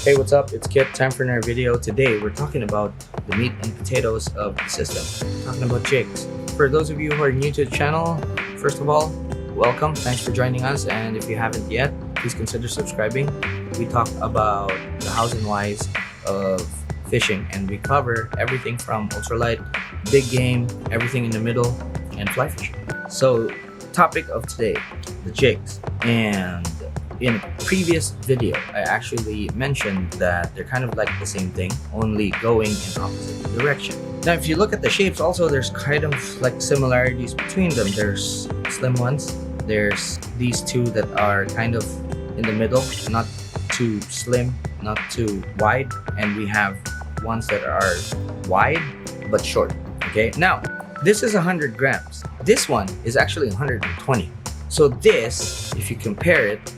Hey, what's up? It's Kit. Time for another video. Today, we're talking about the meat and potatoes of the system. We're talking about jigs. For those of you who are new to the channel, first of all, welcome. Thanks for joining us. And if you haven't yet, please consider subscribing. We talk about the hows and whys of fishing, and we cover everything from ultralight, big game, everything in the middle, and fly fishing. So, topic of today, the jigs. And in a previous video, I actually mentioned that they're kind of like the same thing, only going in opposite direction. Now, if you look at the shapes, also there's kind of like similarities between them. There's slim ones. There's these two that are kind of in the middle, not too slim, not too wide, and we have ones that are wide but short. Okay, now this is 100 grams. This one is actually 120. So this, if you compare it,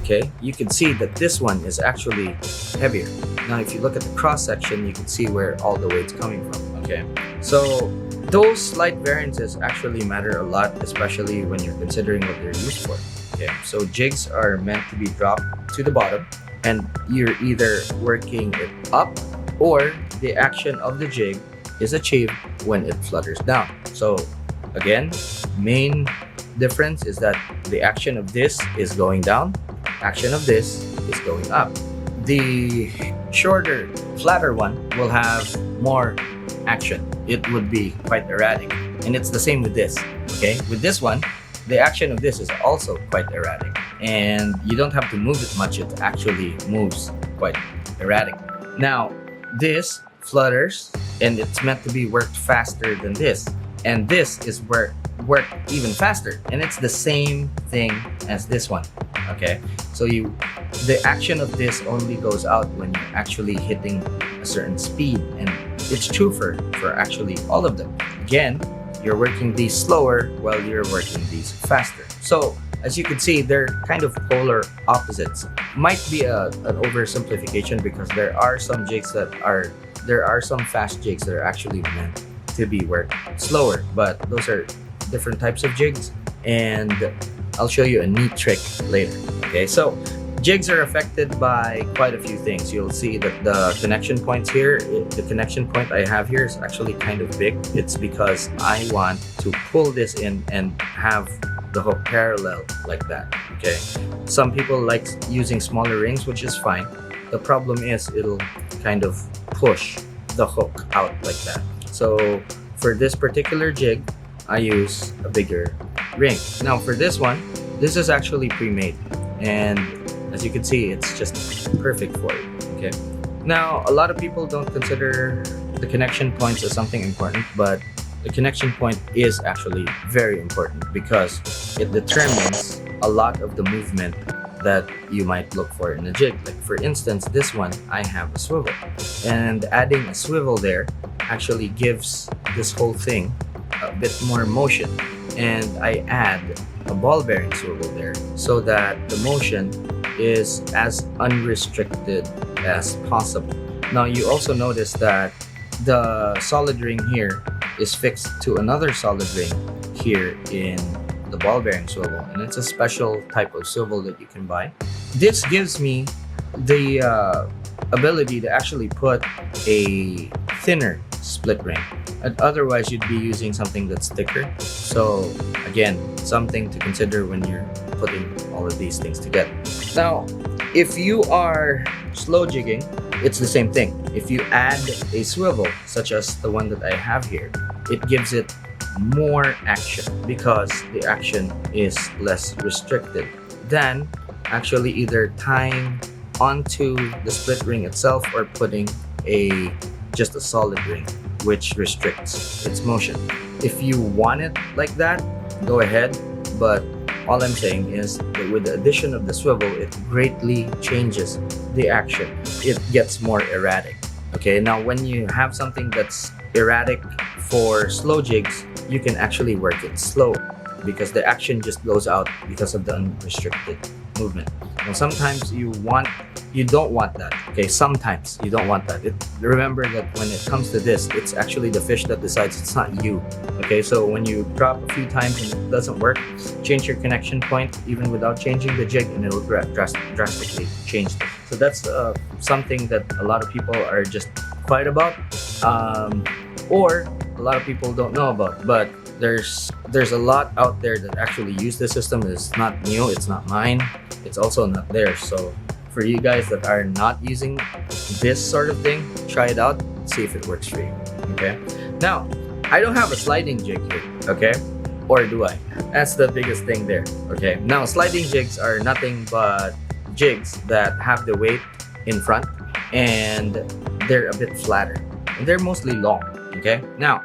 okay, you can see that this one is actually heavier. Now, if you look at the cross section, you can see where all the weight's coming from. Okay, so those slight variances actually matter a lot, especially when you're considering what they're used for. Okay, so jigs are meant to be dropped to the bottom, and you're either working it up, or the action of the jig is achieved when it flutters down. So again, main difference is that the action of this is going down, action of this is going up. The shorter, flatter one will have more action. It would be quite erratic, and it's the same with this. Okay, with this one, the action of this is also quite erratic, and you don't have to move it much. It actually moves quite erratic. Now, this flutters, and it's meant to be worked faster than this, and this is worked even faster, and it's the same thing as this one. Okay, so the action of this only goes out when you're actually hitting a certain speed, and it's true for actually all of them. Again, you're working these slower while you're working these faster. So as you can see, they're kind of polar opposites. Might be an oversimplification, because there are some fast jigs that are actually meant to be worked slower, but those are different types of jigs, and I'll show you a neat trick later. Okay, so jigs are affected by quite a few things. You'll see that the connection points here, the connection point I have here is actually kind of big. It's because I want to pull this in and have the hook parallel like that. Okay, some people like using smaller rings, which is fine. The problem is it'll kind of push the hook out like that. So for this particular jig, I use a bigger ring. Now for this one, this is actually pre-made, and as you can see, it's just perfect for it. Okay, now a lot of people don't consider the connection points as something important, but the connection point is actually very important, because it determines a lot of the movement that you might look for in a jig. Like for instance, this one, I have a swivel, and adding a swivel there actually gives this whole thing a bit more motion, and I add a ball bearing swivel there so that the motion is as unrestricted as possible. Now you also notice that the solid ring here is fixed to another solid ring here in the ball bearing swivel, and it's a special type of swivel that you can buy. This gives me the ability to actually put a thinner split ring, and otherwise you'd be using something that's thicker. So again, something to consider when you're putting all of these things together. Now, if you are slow jigging, it's the same thing. If you add a swivel, such as the one that I have here, it gives it more action, because the action is less restricted than actually either tying onto the split ring itself or putting just a solid ring, which restricts its motion. If you want it like that, go ahead, but all I'm saying is that with the addition of the swivel, it greatly changes the action. It gets more erratic. Okay, now when you have something that's erratic for slow jigs, you can actually work it slower, because the action just goes out because of the unrestricted movement. Now sometimes you don't want that. Okay, sometimes you don't want that. Remember that when it comes to this, it's actually the fish that decides, it's not you. Okay, so when you drop a few times and it doesn't work, change your connection point even without changing the jig, and it will drastically change the So that's something that a lot of people are just quiet about, or a lot of people don't know about. But there's a lot out there that actually use the system. It's not new, it's not mine, it's also not theirs. So for you guys that are not using this sort of thing, try it out, see if it works for you. Okay, now I don't have a sliding jig here, okay, or do I? That's the biggest thing there. Okay, now sliding jigs are nothing but jigs that have the weight in front and they're a bit flatter and they're mostly long. Okay, now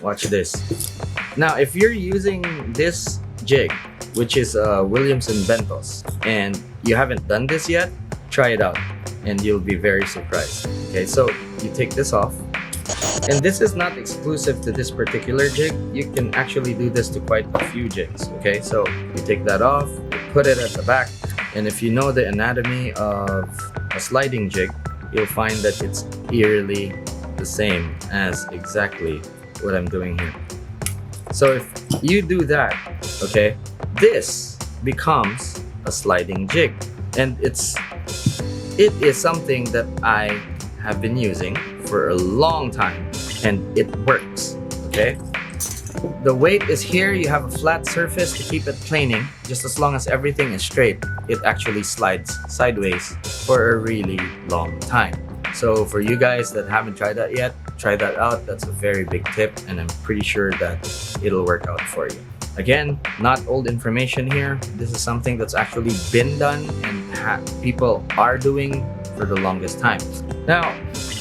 watch this. Now if you're using this jig, which is Williamson Bentos, and you haven't done this yet, try it out and you'll be very surprised. Okay, so you take this off, and this is not exclusive to this particular jig. You can actually do this to quite a few jigs. Okay, so you take that off, you put it at the back, and if you know the anatomy of a sliding jig, you'll find that it's eerily the same as exactly what I'm doing here. So if you do that, okay, this becomes a sliding jig, and it is something that I have been using for a long time, and it works. Okay, the weight is here. You have a flat surface to keep it planing. Just as long as everything is straight, it actually slides sideways for a really long time. So for you guys that haven't tried that yet, try that out. That's a very big tip, and I'm pretty sure that it'll work out for you. Again, not old information here. This is something that's actually been done and people are doing for the longest time. Now,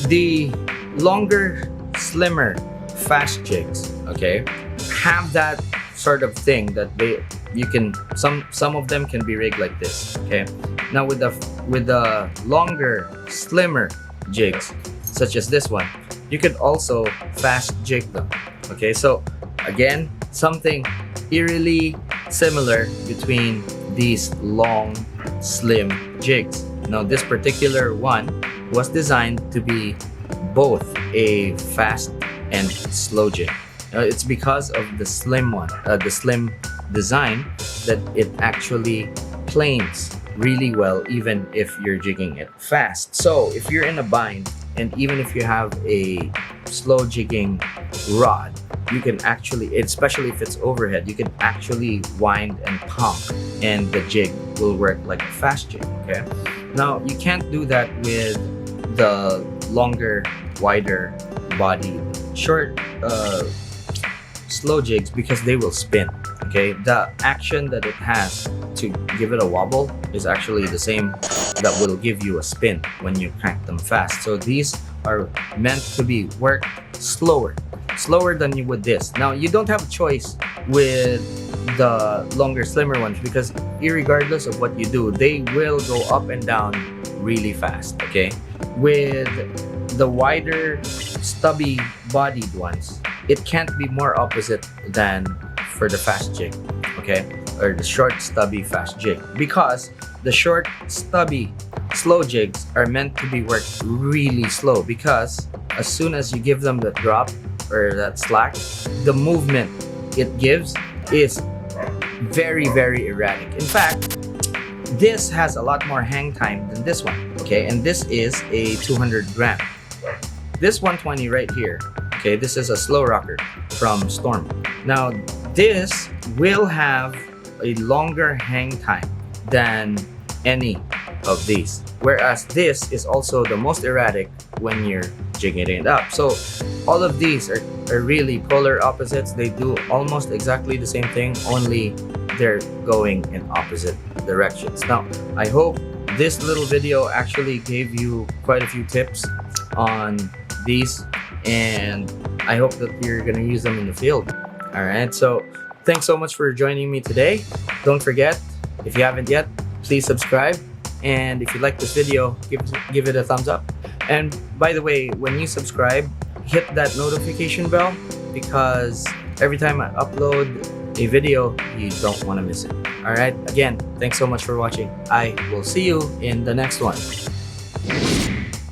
the longer, slimmer, fast jigs, okay, have that sort of thing that you can some of them can be rigged like this. Okay, now with the longer, slimmer jigs, such as this one, you could also fast jig them. Okay, so again, something eerily similar between these long, slim jigs. Now this particular one was designed to be both a fast and slow jig. It's because of the slim one, the slim design, that it actually planes really well even if you're jigging it fast. So if you're in a bind, and even if you have a slow jigging rod, you can actually, especially if it's overhead, you can actually wind and pump and the jig will work like a fast jig. Okay, now you can't do that with the longer, wider body short slow jigs, because they will spin. Okay, the action that it has to give it a wobble is actually the same that will give you a spin when you crank them fast. So these are meant to be worked slower than you would this. Now you don't have a choice with the longer, slimmer ones, because irregardless of what you do, they will go up and down really fast. Okay, with the wider, stubby bodied ones, it can't be more opposite than for the fast jig. Okay, or the short, stubby, fast jig, because the short, stubby, slow jigs are meant to be worked really slow, because as soon as you give them the drop or that slack, the movement it gives is very, very erratic. In fact, this has a lot more hang time than this one. Okay, and this is a 200 gram. This 120 right here, okay, this is a slow rocker from Storm. Now this will have a longer hang time than any of these, whereas this is also the most erratic when you're jigging it up. So all of these are really polar opposites. They do almost exactly the same thing, only they're going in opposite directions. Now I hope this little video actually gave you quite a few tips on these, and I hope that you're gonna use them in the field. All right, so thanks so much for joining me today. Don't forget, if you haven't yet, please subscribe, and if you like this video, give it a thumbs up. And by the way, when you subscribe, hit that notification bell, because every time I upload a video, you don't want to miss it. All right, again, thanks so much for watching. I will see you in the next one.